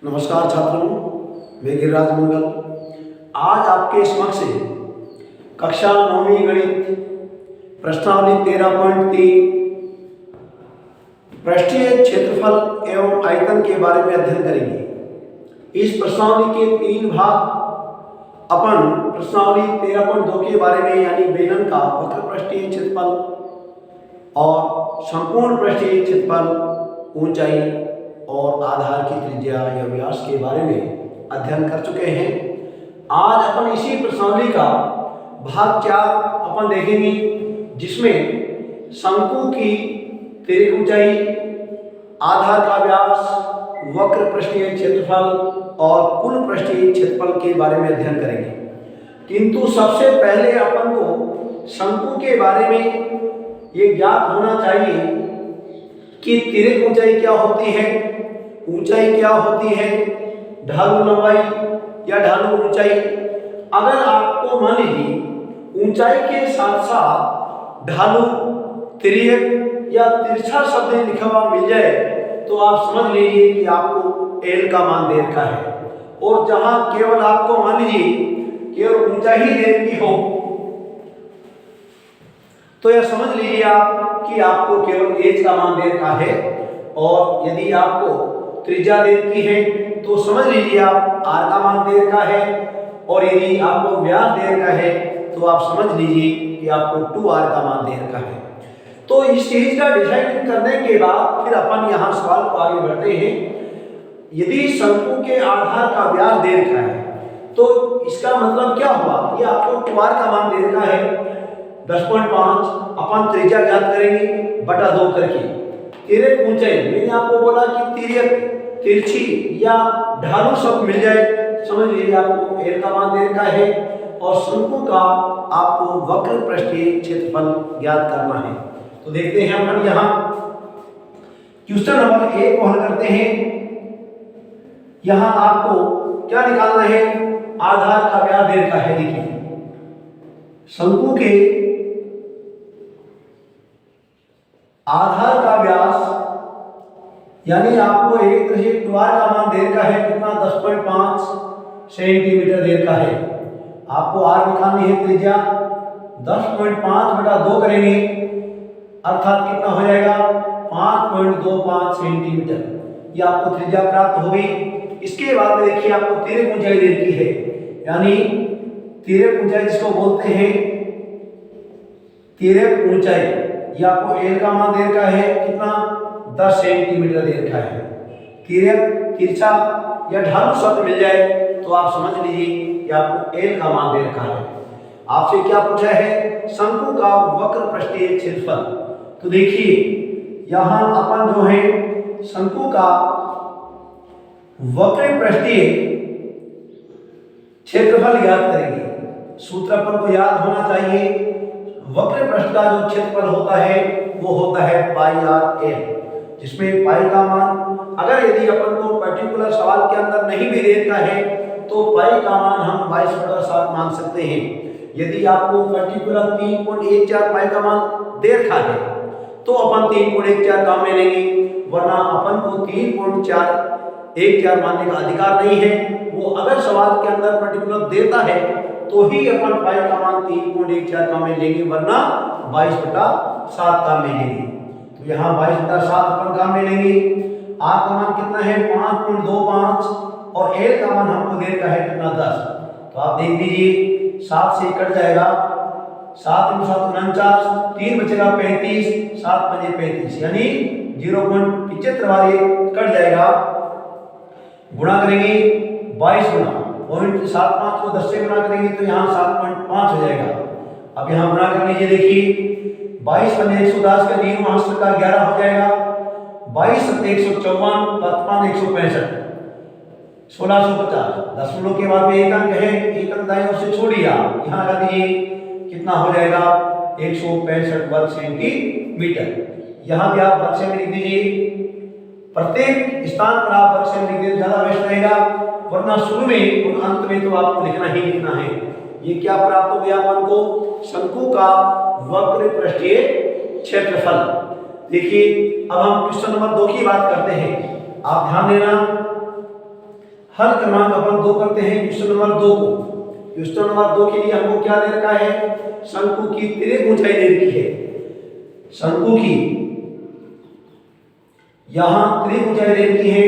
नमस्कार छात्रों, मैं गिरिराज मंगल आज आपके समक्ष कक्षा 9वीं गणित प्रश्नावली 13.3 पृष्ठीय क्षेत्रफल एवं आयतन के बारे में अध्ययन करेंगे। इस प्रश्नावली के 3 भाग अपन प्रश्नावली 13.2 के बारे में यानी बेलन का वक्र पृष्ठीय क्षेत्रफल और संपूर्ण पृष्ठीय क्षेत्रफल, ऊंचाई और आधार की त्रिज्या या व्यास के बारे में अध्ययन कर चुके हैं। आज अपन इसी प्रश्नावली का भाग 4 अपन देखेंगे, जिसमें शंकु की तिर्यक ऊंचाई, आधार का व्यास, वक्र पृष्ठीय क्षेत्रफल और कुल पृष्ठीय क्षेत्रफल के बारे में अध्ययन करेंगे। किंतु सबसे पहले अपन को शंकु के बारे में ये ज्ञात होना चाहिए कि तिर्यक ऊंचाई क्या होती है, ऊंचाई क्या होती है, ढालू लंबाई या ढालू ऊंचाई। अगर आपको मान लीजिए ऊंचाई के साथ साथ ढालू, तिर्यक या तिरछा शब्द लिखा हुआ मिल जाए तो आप समझ लीजिए कि आपको एल का मान दे रखा है। और जहां केवल आपको मान लीजिए केवल ऊंचाई ही दे रखी हो तो यह समझ लीजिए आप कि आपको केवल एच का मान दे रखा है। और यदि आपको त्रिज्या दे रखी है तो समझ लीजिए आप आर का मान दे रखा है। और यदि आपको व्यास दे रखा है तो आप समझ लीजिए कि आपको 2r का मान दे रखा है। तो इस चीज का डिसाइड करने के बाद फिर अपन यहाँ सवाल को आगे बढ़ते हैं। यदि शंकु के आधार का व्यास दे रखा है तो इसका मतलब क्या हुआ, ये आपको 2r का मान दे रखा है 10.5। अपन त्रिज्या ज्ञात करेंगे बटा 2 करके। तिर्यक ऊंचाई मैंने आपको बोला कि तिर्यक, तिरछी या ढालू शब्द मिल जाए समझ लीजिए आपको एल का मान दे रखा है। और शंकु का आपको वक्र पृष्ठीय क्षेत्रफल ज्ञात करना है। तो देखते हैं अपन यहाँ क्वेश्चन नंबर 1 को हल करते हैं। यहाँ आपको क्या निकालना है, आधार का व्यास दे रखा है। देखिए शंकु के आधार का व्यास यानी आपको एक तरह से 2r का मान दे रखा है, कितना 10.5 सेंटीमीटर दे रखा है। आपको r निकालनी है त्रिज्या, 10.5 बटा 2 करेंगे अर्थात कितना हो जाएगा 5.25 सेंटीमीटर। ये आपको त्रिज्या प्राप्त हो गई। इसके बाद में देखिए आपको तिर्यक ऊंचाई दे रखी है, यानी तिर्यक ऊंचाई जिसको बोलते हैं तिर्यक ऊंचाई, ये आपको एल का मान दे रखा है कितना 10 सेंटीमीटर दे रखा है। तिर्यक, तिरछा या ढालू शब्द मिल जाए तो आप समझ लीजिए कि आपको एल का मान दे रखा है। आपसे क्या पूछा है, शंकु का वक्र पृष्ठीय क्षेत्रफल। तो देखिए यहां अपन जो है शंकु का वक्र पृष्ठीय क्षेत्रफल ज्ञात करेंगे। सूत्र अपन को याद होना चाहिए, वक्र पृष्ठ का जो क्षेत्रफल होता है वो होता है पाई आर एल, जिसमें पाई का मान अगर यदि अपन को पर्टिकुलर सवाल के अंदर नहीं भी दे रखा है तो पाई का मान हम 22/7 मान सकते हैं। यदि आपको पर्टिकुलर 3.14 पाई का मान दे रखा है तो अपन 3.14 काम में लेंगे, वरना अपन को 3.414 मानने का अधिकार नहीं है। वो अगर सवाल के अंदर पर्टिकुलर देता है तो ही अपन पाई का मान 3.14 काम में लेंगे, वरना 22/7 काम में लेंगे। तो यहाँ 22/7 अपन काम में लेंगे। आर का मान कितना है 5.25 और एल का मान हमको दे रखा है कितना 10। तो आप देख लीजिए 7 से कट जाएगा, 7 × 7 49, 3 बचेगा 35, 7 × 5 35 यानी 0.75 वाले कट जाएगा। गुणा करेंगे 22 गुना 0.75 को 10 से गुणा करेंगे तो यहाँ 7.5 हो जाएगा। अब यहाँ गुणा कर लीजिए, देखिए 22 × 110 का 0 हाथ का 11 हो जाएगा, 22 × 154, 55 165, 1650। दशमलव के बाद में एक अंक है, एक अंक दाईं ओर से छोड़िए आप, यहाँ लगा दीजिए कितना हो जाएगा 165 वर्ग सेंटीमीटर। यहाँ भी आप वर्ग से लिख दीजिए, प्रत्येक स्थान पर आप वर्ग से लिख दीजिए, ज्यादा बेस्ट रहेगा, वरना शुरू में और अंत में तो आपको लिखना ही लिखना है। ये क्या प्राप्त हो गया अपन को, शंकु का वक्र पृष्ठीय क्षेत्रफल। देखिए अब हम क्वेश्चन नंबर 2 की बात करते हैं। आप ध्यान देना, हल क्रमांक अपन 2 करते हैं क्वेश्चन नंबर 2 को। क्वेश्चन नंबर 2 के लिए हमको क्या दे रखा है, शंकु की तिर्यक ऊंचाई दे रखी है। शंकु की यहां तिर्यक ऊंचाई दे रखी है,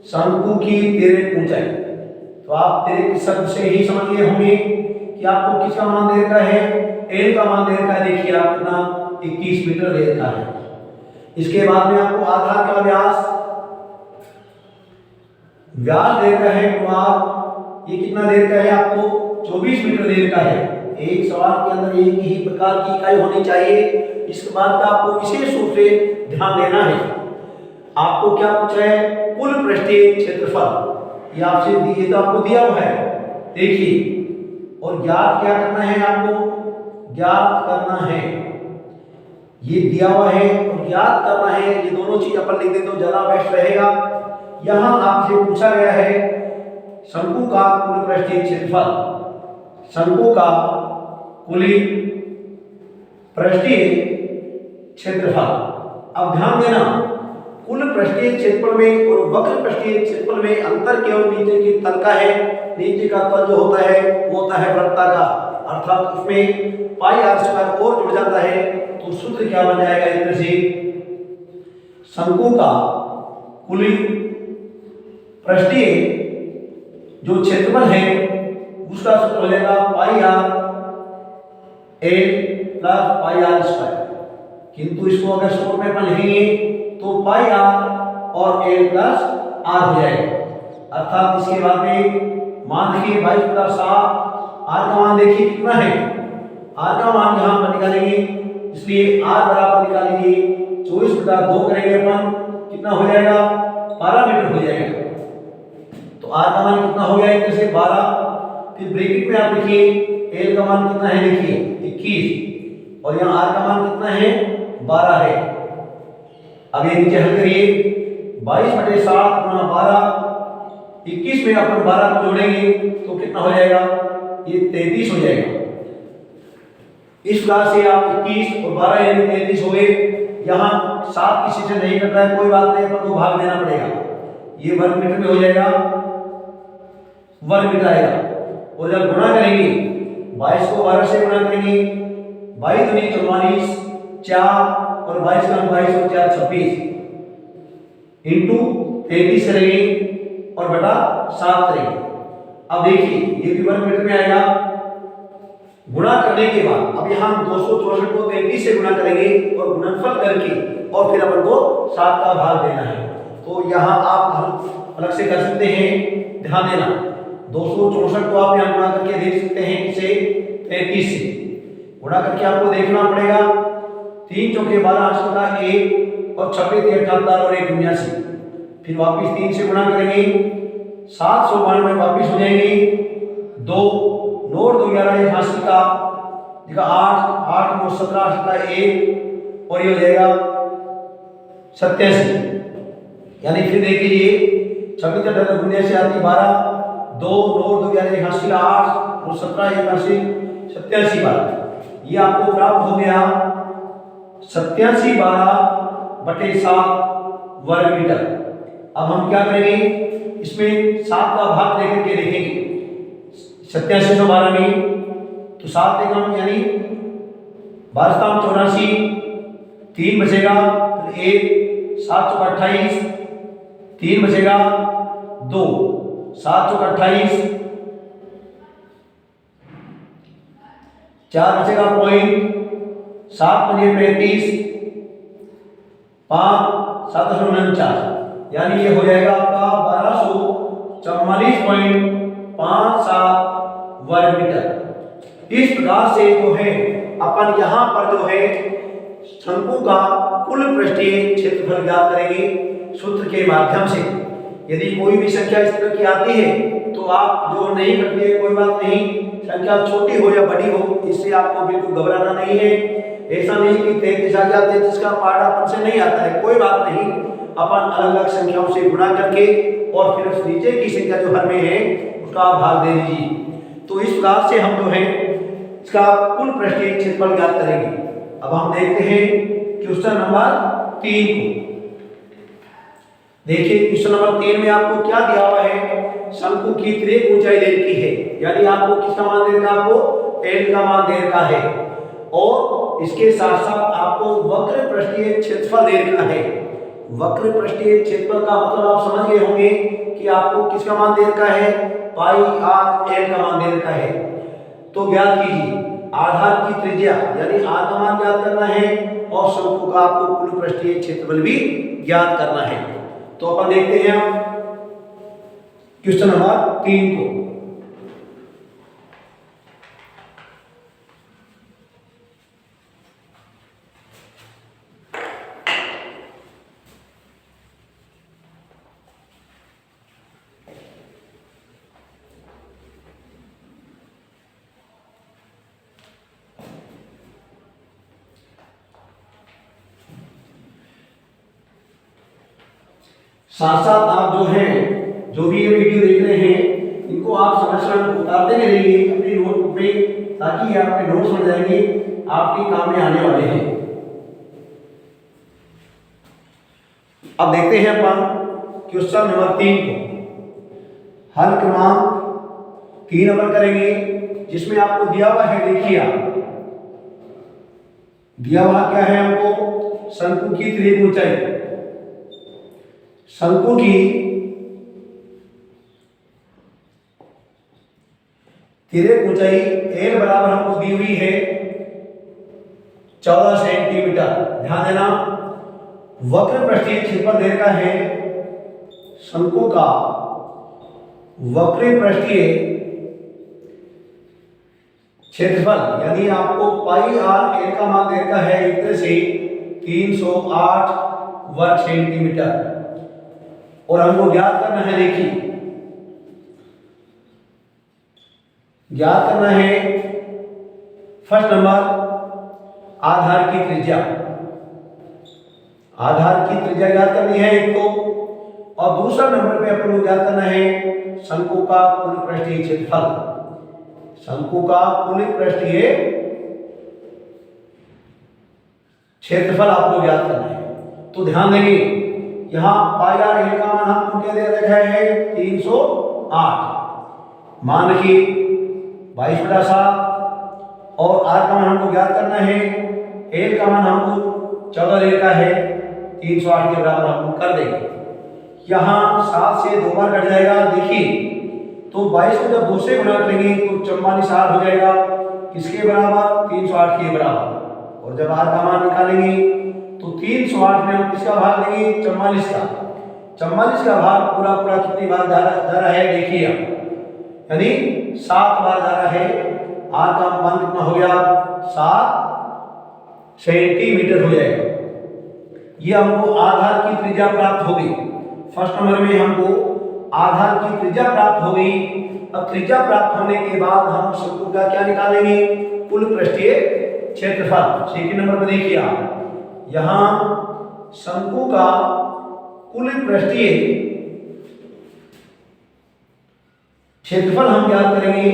शंकु की तिर्यक ऊंचाई। तो आप तिर्यक शब्द से ही समझ गए होंगे कि आपको किसका मान दे रखा है, एल का मान दे रखा है। देखिए आप कितना 21 मीटर दे रखा है। इसके बाद में आपको आधार का व्यास दे रखा है, ये कितना दे रखा है आपको 24 मीटर दे रखा है। एक सवाल के अंदर एक ही प्रकार की इकाई होनी चाहिए, इस बात का आपको विशेष रूप से ध्यान देना है। आपको क्या पूछा है, कुल पृष्ठीय क्षेत्रफल, ये आपसे दिए तो आपको दिया हुआ है देखिए, और ज्ञात क्या करना है, आपको ज्ञात करना है। ये दिया हुआ है और ज्ञात करना है, ये दोनों चीज अपन लिख दे तो ज्यादा बेस्ट रहेगा। यहां आपसे पूछा गया है शंकु का कुल पृष्ठीय क्षेत्रफल, शंकु का कुल पृष्ठीय क्षेत्रफल। अब ध्यान देना, कुल पृष्ठीय क्षेत्रफल में और वक्र पृष्ठीय क्षेत्रफल में अंतर केवल नीचे के तल का है। नीचे का तल जो होता है वो होता है वृत्ताकार, अर्थात उसमें पाई आर स्क्वायर और जुड़ जाता है। तो सूत्र क्या बन जाएगा, इधर से शंकु का कुल पृष्ठीय जो क्षेत्रफल है उसका सूत्र हो जाएगा pi R L plus pi R square. किंतु इसको अगर सूत्र में अपन लिखेंगे तो पाई आर और एल प्लस आर हो जाएगा। अर्थात इसके बाद में मान देखिए 22/7, आर का मान देखिए कितना है, आर का मान यहां पर निकालेंगे, इसलिए आर बराबर निकालेंगे 24/2 करेंगे अपन, कितना हो जाएगा 12 मीटर हो जाएगा। तो आर का मान कितना हो गया, एक से 12, फिर ब्रैकेट में आप देखिए एल का मान कितना है, देखिए 21, और यहाँ आर का मान कितना है 12 है। अब ये नीचे हल करिए, 22/7 गुना 12, 21 में अपन 12 को जोड़ेंगे तो कितना हो जाएगा, ये 33 हो जाएगा। इस प्रकार से आप 21 और 12 यानी 33 हो गए। यहाँ 7 किसी से नहीं कट रहा है, कोई बात नहीं, अपन को भाग देना पड़ेगा। ये वर्ग मीटर में हो जाएगा, वर्ग मीटर आएगा। और जब गुणा करेंगे 22 को 12 से गुणा करेंगे, 22 दूनी 44, 4 और 22 का 22 और 4 26 इंटू 33 करेंगे और बटा 7 करेंगे। अब देखिए ये भी वर्ग मीटर में आएगा। गुणा करने के बाद अब यहाँ 264 को 33 से गुणा करेंगे और गुणनफल करके और फिर अपन को 7 का भाग देना है। तो यहाँ आप अलग से कर सकते हैं, ध्यान देना। 264 को आप यहाँ गुणा करके देख सकते हैं किसे, 33 से गुणा करके आपको देखना पड़ेगा। 3 चौके 12 8 का 1 और 26 78 और 1 79, फिर वापिस 3 से गुणा करेंगे, 792 वापिस हो जाएंगे। 2 9 2 11 ये हासिल का 8 8 9 17 8 का 1 और ये हो जाएगा 87। यानी फिर देख लीजिए 26 18 गुने से आती 12, 2 9 2 11 हासिल 8 और 17 एक हासिल 87 बार। ये आपको प्राप्त हो गया 87/12/7 वर्ग मीटर। अब हम क्या करेंगे, इसमें 7 का भाग देकर के देखेंगे। 87/12 में तो 7 देगा हम, यानी 12 84, 3 बचेगा, फिर 1 7 चौका 28, 3 बचेगा, 2 7 चौका 28, 4 बचेगा पॉइंट, 7 पंजे 35, 5 7 49, यानी ये हो जाएगा आपका 1244.57 वर्ग मीटर। इस प्रकार से जो है अपन यहाँ पर जो है शंकु का कुल पृष्ठीय क्षेत्रफल ज्ञात करेंगे सूत्र के माध्यम से। यदि कोई भी संख्या इस तरह की आती है तो आप जो नहीं करते हैं कोई बात नहीं, संख्या छोटी हो या बड़ी हो इससे आपको बिल्कुल घबराना नहीं है। ऐसा नहीं कि 33 आ गया, 33 का पार्ट अपन से नहीं आता है, कोई बात नहीं। अपन अलग अलग संख्याओं से गुणा करके और फिर उस नीचे की संख्या जो हर में है उसका भाग दे दीजिए। तो इस प्रकार से हम जो है इसका कुल पृष्ठीय क्षेत्रफल ज्ञात करेंगे। अब हम देखते हैं क्वेश्चन नंबर 3 को। देखिए क्वेश्चन नंबर 3 में आपको क्या दिया हुआ है, शंकु की तिर्यक ऊंचाई दे रखी है, यानी आपको किसका मान दे रखा है, आपको एल का मान दे रखा है, और इसके साथ साथ आपको वक्र पृष्ठीय क्षेत्रफल दे रखा है। वक्र पृष्ठीय क्षेत्रफल का मतलब आप समझ गए होंगे कि आपको किसका मान दे रखा है, पाई आर एल का मान दे रखा है। तो ज्ञात कीजिए आधार की त्रिज्या यानी आर का मान ज्ञात करना है और शंकु का आपको कुल पृष्ठीय क्षेत्रफल भी ज्ञात करना है। तो अपन देखते हैं क्वेश्चन नंबर 3 को। साथ साथ आप जो भी ये वीडियो देख रहे हैं इनको आप समझ उतारते रहिए अपनी नोटबुक में, ताकि ये आपके नोट्स बन जाएंगे, आपके काम में आने वाले हैं। अब देखते हैं अपन क्वेश्चन नंबर 3 को। हल क्रमांक 3 अपन करेंगे, जिसमें आपको दिया हुआ है, देखिए दिया हुआ क्या है हमको, शंकु की तिर्यक ऊंचाई। शंकु की तिर्यक ऊंचाई एल बराबर हमको दी हुई है 14 सेंटीमीटर। ध्यान देना, वक्र पृष्ठीय क्षेत्रफल दे रखा है शंकु का, वक्र पृष्ठीय क्षेत्रफल यानी आपको पाई आर एल का मान दे रखा है एक तरह से 308 वर्ग सेंटीमीटर, और हमको ज्ञात करना है। देखिए ज्ञात करना है फर्स्ट नंबर आधार की त्रिज्या। आधार की त्रिज्या ज्ञात करनी है एक तो, और दूसरा नंबर पे अपन को ज्ञात करना है शंकु का कुल पृष्ठीय क्षेत्रफल। शंकु का कुल पृष्ठीय क्षेत्रफल आपको ज्ञात करना है। तो ध्यान देंगे यहाँ पाई आर एल का मान हमको क्या दे रखा है, 308, मान रखिए 22/7, और आर का मान हमको ज्ञात करना है, एल का मान हमको 14 दे रखा है, 308 के बराबर हमको कर देंगे। यहाँ 7 से 2 बार कट जाएगा, देखिए तो 22 को जब 2 से गुणा करेंगे तो 44 हो जाएगा, किसके बराबर, 308 के बराबर। और जब आर का मान निकालेंगे तो 308 में हम किसका भाग लेंगे, 44 का। 44 का भाग पूरा पूरा कितनी बार जा रहा है, देखिए आप, यानी 7 बार जा रहा है। आर का मान कितना हो गया, 7 सेंटीमीटर हो जाएगा। ये हमको आधार की त्रिज्या प्राप्त हो गई। फर्स्ट नंबर में हमको आधार की त्रिज्या प्राप्त हो गई। अब त्रिज्या प्राप्त होने के बाद हम शंकु का क्या निकालेंगे, कुल पृष्ठीय क्षेत्रफल। सेकंड नंबर पर देखिए आप, यहां शंकु का कुल पृष्ठीय क्षेत्रफल हम ज्ञात करेंगे,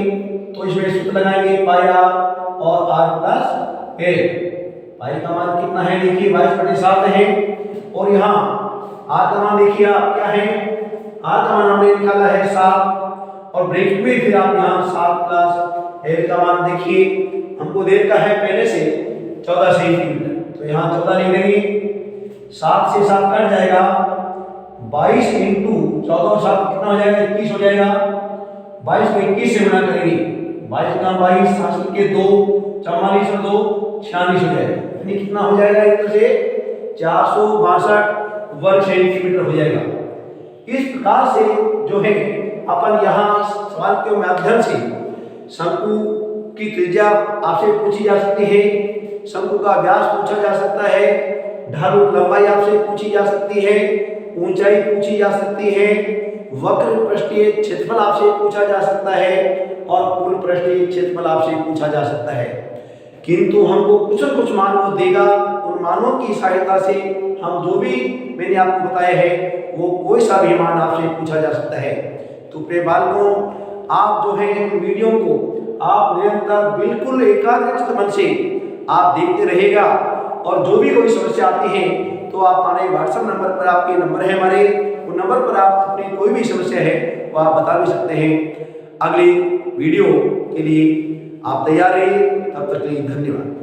तो इसमें सूत्र लगाएंगे पाई आर और आर प्लस ए। पाई का मान कितना है, देखिए 22/7 है, और यहाँ आर का मान देखिए आप क्या है, आर का मान हमने निकाला है 7, और ब्रैकेट में फिर आप यहाँ 7 प्लस एल का मान देखिए हमको दे रखा है पहले से 14 सेंटीमीटर, तो यहाँ 14 लिख देंगे, 7 से 7 कट जाएगा, 22 इंटू 14 और 7 कितना हो जाएगा, 21 हो जाएगा। 22 को 21 से गुणा करेंगे, 22 का 22, 7 के 2, 44 और 2 46 हो जाएगा, यानी कितना हो जाएगा, एक तरह से 462 वर्ग सेंटीमीटर हो जाएगा। इस प्रकार से जो है अपन यहाँ सवाल के माध्यम से शंकु की त्रिज्या आपसे पूछी जा सकती है, शंकु का व्यास पूछा जा सकता है, ढाल लंबाई आपसे पूछी जा सकती है, ऊंचाई पूछी जा सकती है, वक्र पृष्ठीय क्षेत्रफल आपसे पूछा जा सकता है, और कुल पृष्ठीय क्षेत्रफल आपसे पूछा जा सकता है। किंतु हमको कुछ न कुछ मान वो देगा, उन मानों की सहायता से हम जो भी मैंने आपको बताया है वो कोई सा भी मान आपसे पूछा जा सकता है। तो प्रिय बालकों, आप जो है इन वीडियो को आप निरंतर बिल्कुल एकाग्रचित मन से आप देखते रहेगा, और जो भी कोई समस्या आती है तो आप हमारे व्हाट्सएप नंबर पर, आपके नंबर है हमारे, उन नंबर पर आप अपनी कोई भी समस्या है वो आप बता भी सकते हैं। अगली वीडियो के लिए आप तैयार रहिए, तब तक के लिए धन्यवाद।